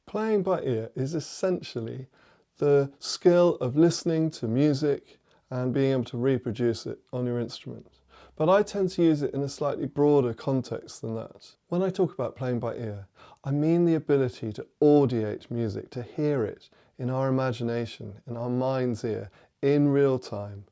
Playing by ear is essentially the skill of listening to music and being able to reproduce it on your instrument. But I tend to use it in a slightly broader context than that. When I talk about playing by ear, I mean the ability to audiate music, to hear it in our imagination, in our mind's ear, in real time,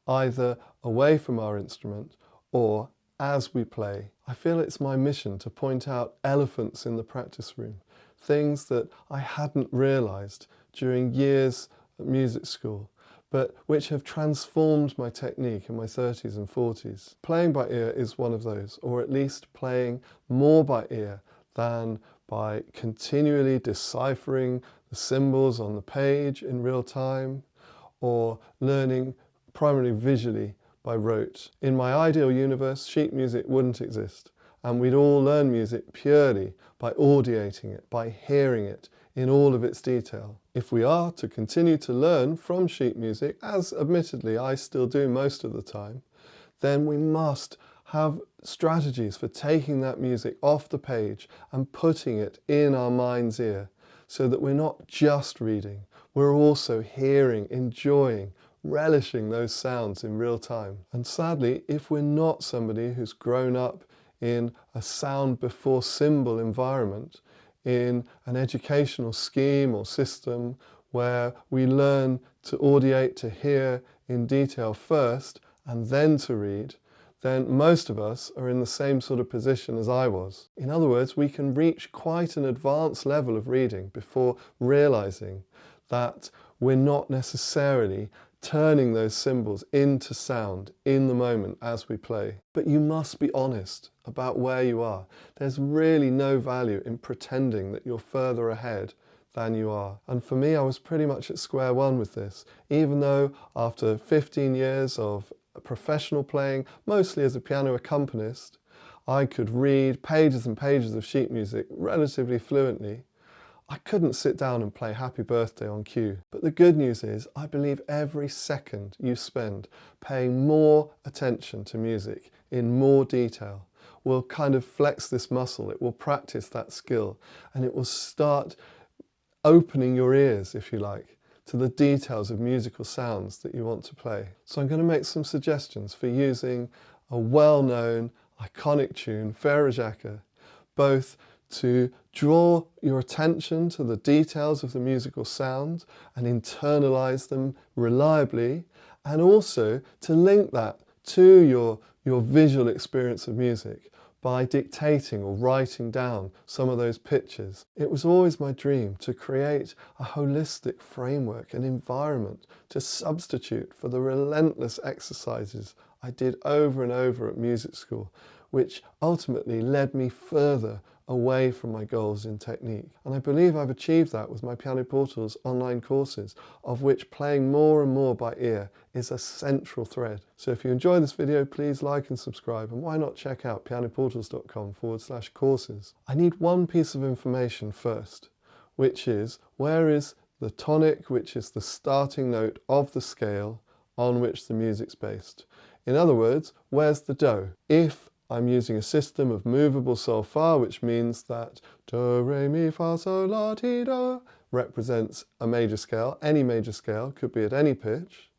either away from our instrument or as we play. I feel it's my mission to point out elephants in the practice room, things that I hadn't realised during years at music school, but which have transformed my technique in my 30s and 40s. Playing by ear is one of those, or at least playing more by ear than by continually deciphering the symbols on the page in real time, or learning primarily visually by rote. In my ideal universe, sheet music wouldn't exist, and we'd all learn music purely by audiating it, by hearing it in all of its detail. If we are to continue to learn from sheet music, as admittedly I still do most of the time, then we must have strategies for taking that music off the page and putting it in our mind's ear, so that we're not just reading, we're also hearing, enjoying, relishing those sounds in real time. And sadly, if we're not somebody who's grown up in a sound before symbol environment, in an educational scheme or system where we learn to audiate, to hear in detail first and then to read, then most of us are in the same sort of position as I was. In other words, we can reach quite an advanced level of reading before realizing that we're not necessarily turning those symbols into sound in the moment as we play. But you must be honest about where you are. There's really no value in pretending that you're further ahead than you are. And for me, I was pretty much at square one with this, even though after 15 years of professional playing, mostly as a piano accompanist, I could read pages and pages of sheet music relatively fluently. I couldn't sit down and play Happy Birthday on cue. But the good news is, I believe every second you spend paying more attention to music in more detail will kind of flex this muscle, it will practice that skill, and it will start opening your ears, if you like, to the details of musical sounds that you want to play. So I'm going to make some suggestions for using a well-known, iconic tune, Frère Jacques, both to draw your attention to the details of the musical sound and internalize them reliably, and also to link that to your visual experience of music by dictating or writing down some of those pictures. It was always my dream to create a holistic framework, an environment to substitute for the relentless exercises I did over and over at music school, which ultimately led me further away from my goals in technique. And I believe I've achieved that with my Piano Portals online courses, of which playing more and more by ear is a central thread. So if you enjoy this video, please like and subscribe, and why not check out pianoportals.com/courses. I need one piece of information first, which is, where is the tonic, which is the starting note of the scale on which the music's based? In other words, where's the do? If I'm using a system of movable solfa, which means that do, re, mi, fa, sol, la, ti, do represents a major scale. Any major scale could be at any pitch.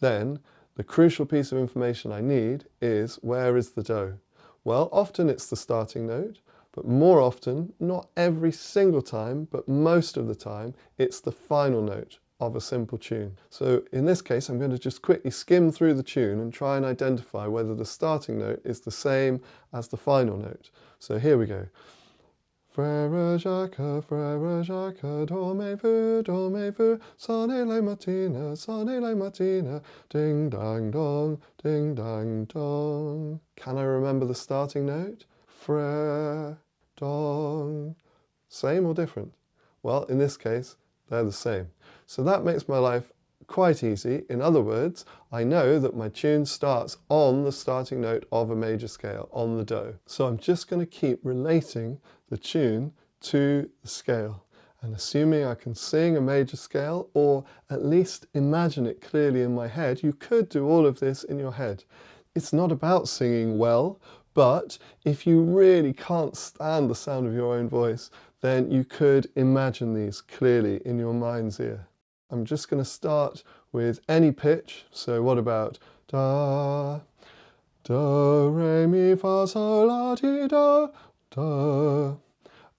Then the crucial piece of information I need is, where is the do? Well, often it's the starting note, but more often, not every single time, but most of the time, it's the final note of a simple tune. So in this case, I'm going to just quickly skim through the tune and try and identify whether the starting note is the same as the final note. So here we go. Frère Jacques, do me vu, sonne la mattina, ding dang dong, ding dang dong. Can I remember the starting note? Frère, dong. Same or different? Well, in this case, they're the same. So that makes my life quite easy. In other words, I know that my tune starts on the starting note of a major scale, on the do. So I'm just going to keep relating the tune to the scale. And assuming I can sing a major scale, or at least imagine it clearly in my head, you could do all of this in your head. It's not about singing well, But if you really can't stand the sound of your own voice, then you could imagine these clearly in your mind's ear. I'm just going to start with any pitch. So what about da, do, re, mi, fa, sol, la, ti, do, do.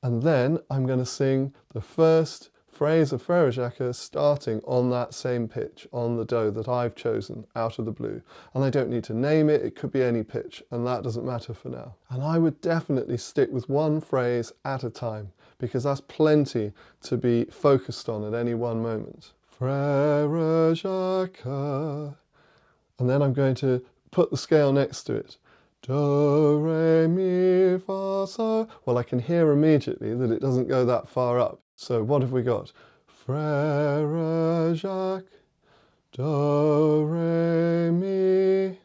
And then I'm going to sing the first phrase of Frère Jacques starting on that same pitch, on the do that I've chosen out of the blue. And I don't need to name it, it could be any pitch, and that doesn't matter for now. And I would definitely stick with one phrase at a time, because that's plenty to be focused on at any one moment. Frère Jacques. And then I'm going to put the scale next to it. Do, re, mi, fa, sol. Well, I can hear immediately that it doesn't go that far up. So what have we got? Frère Jacques, do, re, mi.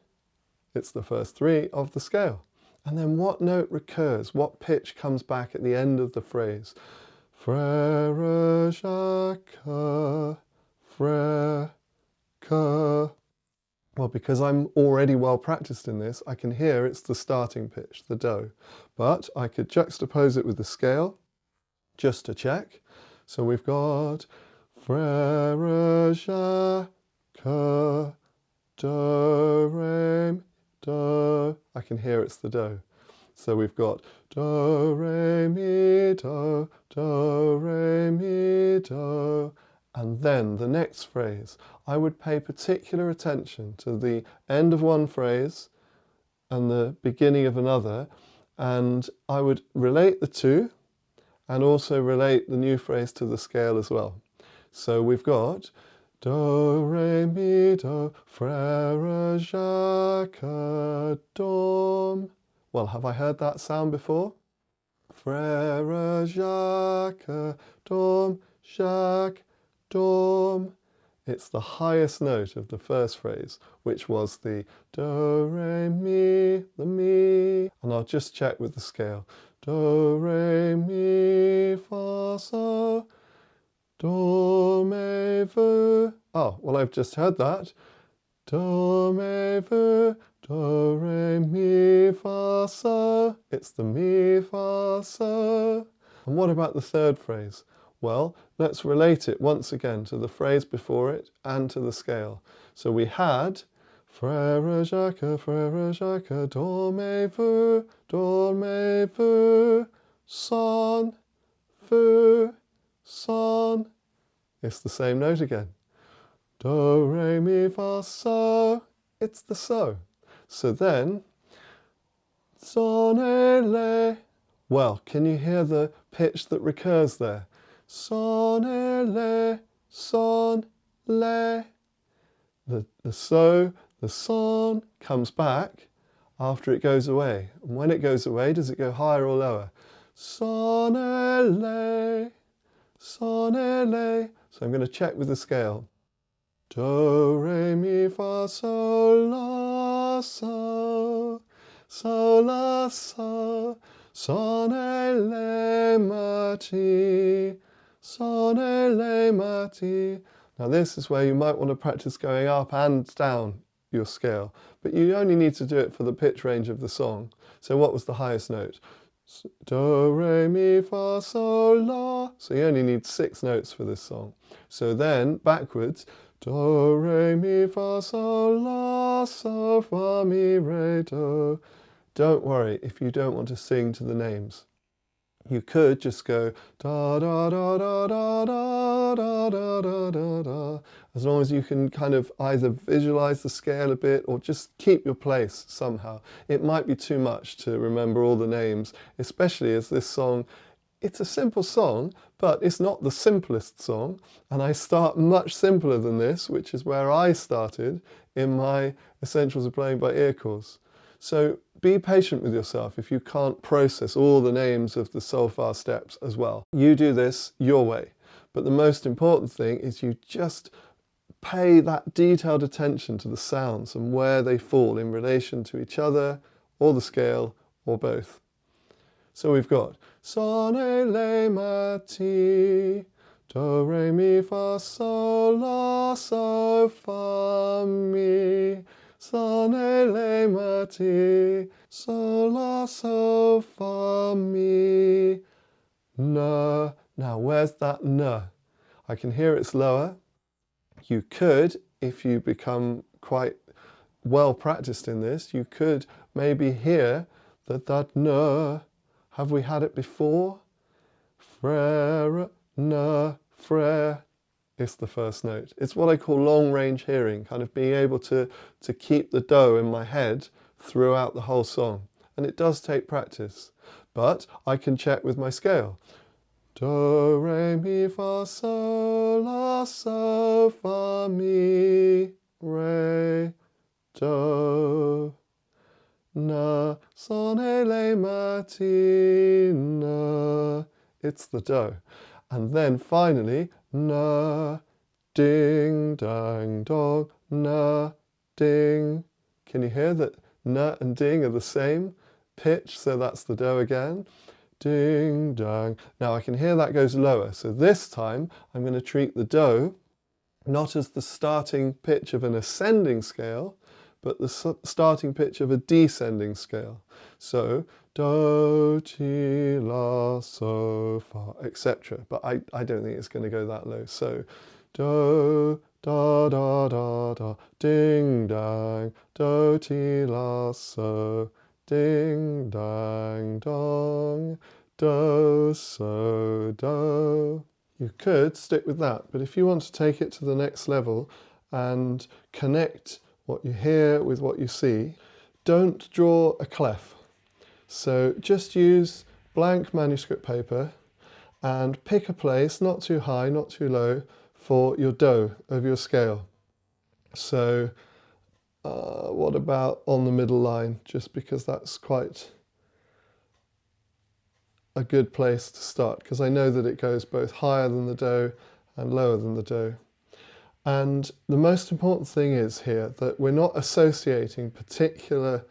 It's the first three of the scale. And then what note recurs? What pitch comes back at the end of the phrase? Frère Jacques, frère, que. Well, because I'm already well practiced in this, I can hear it's the starting pitch, the do. But I could juxtapose it with the scale, just to check. So we've got Frère Jacques, do, re, do. I can hear it's the do. So we've got do, re, mi, do, re, mi, do. And then the next phrase, I would pay particular attention to the end of one phrase and the beginning of another, and I would relate the two and also relate the new phrase to the scale as well. So we've got do, re, mi, do, Frère Jacques, dom. Well, have I heard that sound before? Frère Jacques, dom, Jacques, dom. It's the highest note of the first phrase, which was the do, re, mi, the mi. And I'll just check with the scale. Do, re, mi, fa, sol, do, me, fu. Oh, well, I've just heard that. Do, me, fu, do, re, mi, fa, sol. It's the mi, fa, sol. And what about the third phrase? Well, let's relate it once again to the phrase before it and to the scale. So we had Frère Jacques, do, me, fu, son, fu, son. It's the same note again. Do, re, mi, fa, so. It's the so. So then, son, le. Well, can you hear the pitch that recurs there? Son, le, son, le. The so, the son comes back after it goes away. And when it goes away, does it go higher or lower? Son, le, son, le. So I'm going to check with the scale. Do, re, mi, fa, sol, la, so, sol, la, so, son, le, ma, ti, son, le, ma, ti. Now this is where you might want to practice going up and down your scale, but you only need to do it for the pitch range of the song. So what was the highest note? Do, re, mi, fa, sol, la. So you only need 6 notes for this song. So then, backwards, do, re, mi, fa, sol, la, so, fa, mi, re, do. Don't worry if you don't want to sing to the names. You could just go da da da da da da da da da da da, as long as you can kind of either visualize the scale a bit or just keep your place somehow. It might be too much to remember all the names, especially as this song, it's a simple song, but it's not the simplest song, and I start much simpler than this, which is where I started in my Essentials of Playing by Ear course. So be patient with yourself if you can't process all the names of the solfa steps as well. You do this your way. But the most important thing is you just pay that detailed attention to the sounds and where they fall in relation to each other, or the scale, or both. So we've got son, le, ma, ti, do, re, mi, fa, sol, la, so, fa, mi, son, le, ma, ti, so, la, so, fa, mi, na. Now, where's that n? I can hear it's lower. You could, if you become quite well practiced in this, you could maybe hear that n. Have we had it before? Frère, na, frère. It's the first note. It's what I call long-range hearing, kind of being able to keep the do in my head throughout the whole song. And it does take practice, but I can check with my scale. Do, re, mi, fa, sol, la, so, fa, mi, re, do, na, son, le, ma, ti, na. It's the do. And then finally, na, ding, dang, dong, na, ding. Can you hear that na and ding are the same pitch? So that's the do again. Ding, dang. Now I can hear that goes lower. So this time I'm going to treat the do not as the starting pitch of an ascending scale, but the starting pitch of a descending scale. So do, ti, la, so, fa, etc. But I don't think it's going to go that low. So do, da, da, da, da, ding, dang, do, ti, la, so, ding, dang, dong, do, so, do. You could stick with that, but if you want to take it to the next level and connect what you hear with what you see, don't draw a clef. So just use blank manuscript paper and pick a place, not too high, not too low, for your do of your scale. So what about on the middle line, just because that's quite a good place to start, because I know that it goes both higher than the do and lower than the do. And the most important thing is here that we're not associating particular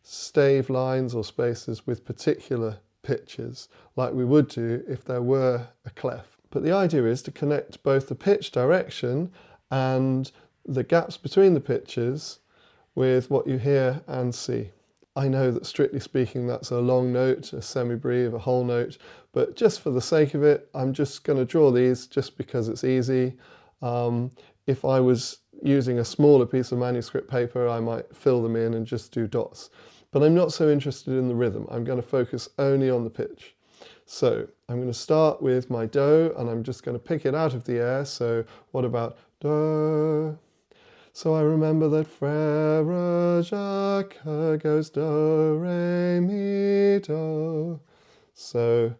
stave lines or spaces with particular pitches like we would do if there were a clef. But the idea is to connect both the pitch direction and the gaps between the pitches with what you hear and see. I know that strictly speaking that's a long note, a semibreve, a whole note, but just for the sake of it, I'm just going to draw these just because it's easy. If I was using a smaller piece of manuscript paper, I might fill them in and just do dots. But I'm not so interested in the rhythm. I'm going to focus only on the pitch. So I'm going to start with my do, and I'm just going to pick it out of the air. So what about do? So I remember that Frère Jacques goes do, re, mi, do. So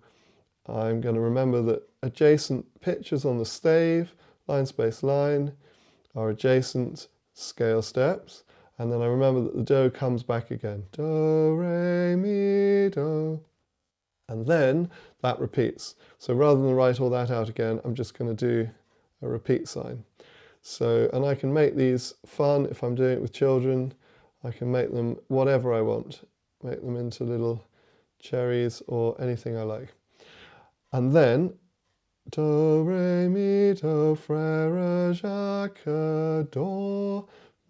I'm going to remember that adjacent pitches on the stave, line, space, line, are adjacent scale steps. And then I remember that the do comes back again. Do, re, mi, do. And then that repeats. So rather than write all that out again, I'm just going to do a repeat sign. So, and I can make these fun if I'm doing it with children. I can make them whatever I want. Make them into little cherries or anything I like. And then, do, re, mi, do, Frère Jacques, do,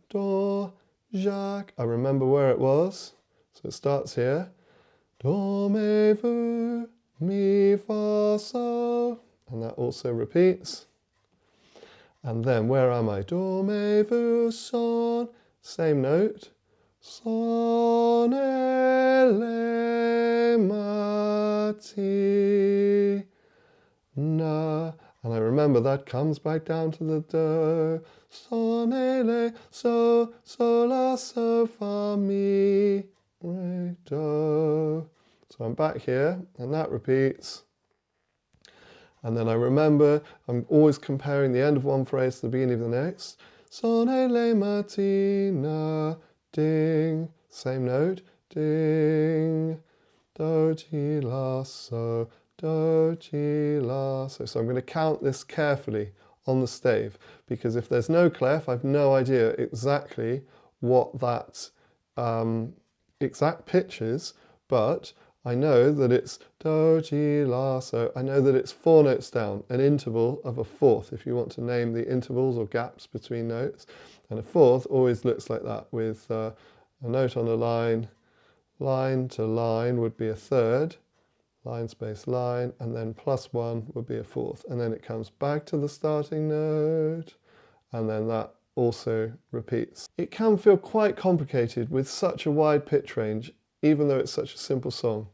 do, Jacques. I remember where it was. So it starts here. Do, me, vu, mi, fa, so. And that also repeats. And then where am I? Do, me, vu, son. Same note. Son, le, ma, ti, na. And I remember that comes back down to the do. Son, le, so, so, la, so, fa, mi, re, do. So I'm back here, and that repeats. And then I remember, I'm always comparing the end of one phrase to the beginning of the next. Son, le, ma, ti, na, ding. Same note. Ding. Do, ti, la, so. Do, ti, la, so. So I'm going to count this carefully on the stave, because if there's no clef, I've no idea exactly what that exact pitch is, but I know that it's do, ti, la, so. I know that it's 4 notes down, an interval of a fourth, if you want to name the intervals or gaps between notes. And a fourth always looks like that, with a note on a line, line to line would be a third, line space line, and then +1 would be a fourth. And then it comes back to the starting note, and then that also repeats. It can feel quite complicated with such a wide pitch range, even though it's such a simple song.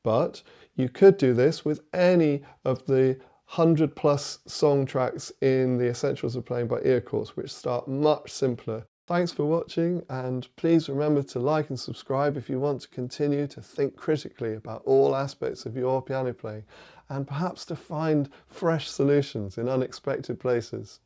But you could do this with any of the 100+ song tracks in the Essentials of Playing by Ear course, which start much simpler. Thanks for watching, and please remember to like and subscribe if you want to continue to think critically about all aspects of your piano playing, and perhaps to find fresh solutions in unexpected places.